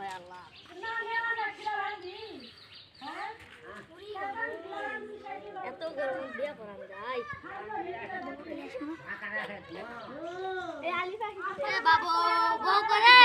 হয় আল্লাহ এত গরম দিয়ে পড়ান যায় বাবু বউ করে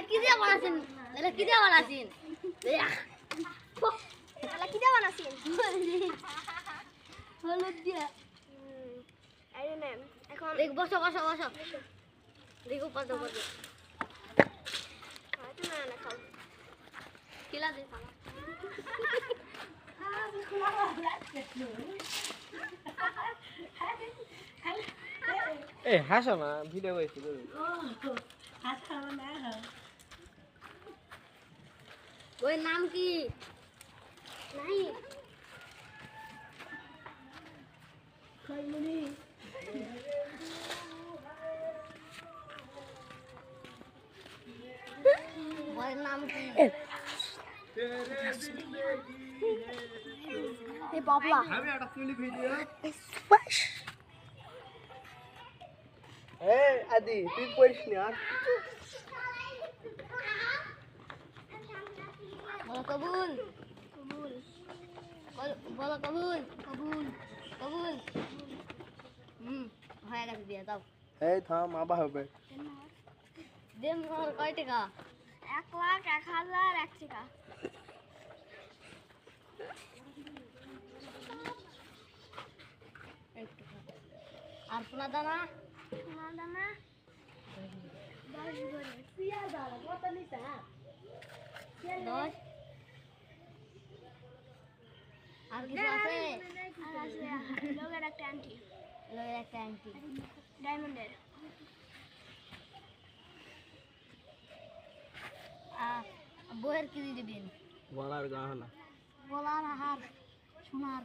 কি দিয়ে বানাছেন হলুদ দিয়ে এখন বসো দেখো পাতো কিলা দে এই হাসো না ভিডিও কইছি ওই নাম কি নাই খাইমনি ওই নাম কি এই বাবলা আমি একটা ক্লিপ ভিডিও স্পেশ এই আদি তুই পড়িস না আর বলো কবুল বলো কবুল হয়ে গেছে দিয়ে দাও এই থাম আবার হবে দেন কয় টাকা 1,00,000 1,000 1 টাকা আর সোনা দানা 10 করে পিয়া দাও কত নিতা 10 আর কিছু আছে লোগের একটা আংটি ডায়মন্ডের বইয়ের কি দিবেন গলার গহনা গলার হার সোনার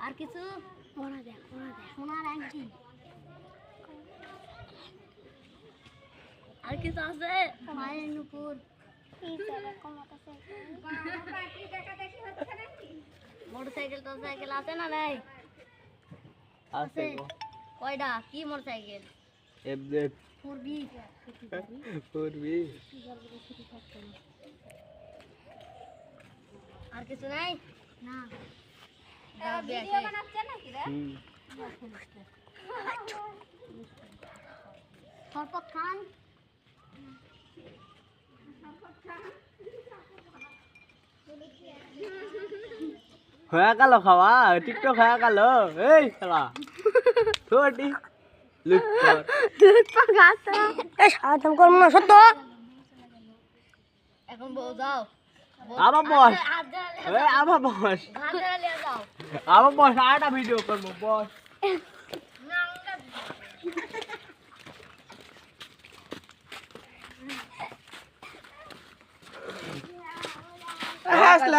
আর কিছু সোনার আংটি আর কিছু আছে মায়ের নুপুর মোটরসাইকেল আছে না নাই আছে কয়টা কি মোটরসাইকেল এফজেড 4B আর কিছু নাই না ভিডিও বানাচ্ছে নাকি রে সরপত খান হয়ে গেল খাওয়া টিকটক হয়ে গেল এই শালা ছোটি লুক কর দুধ পাকাতো এই সাধন করব না সত্য এখন বউ দাও আবার বস এই আবার বস ঘাটে নিয়ে যাও আবার বস আটা ভিডিও করব বস আসলে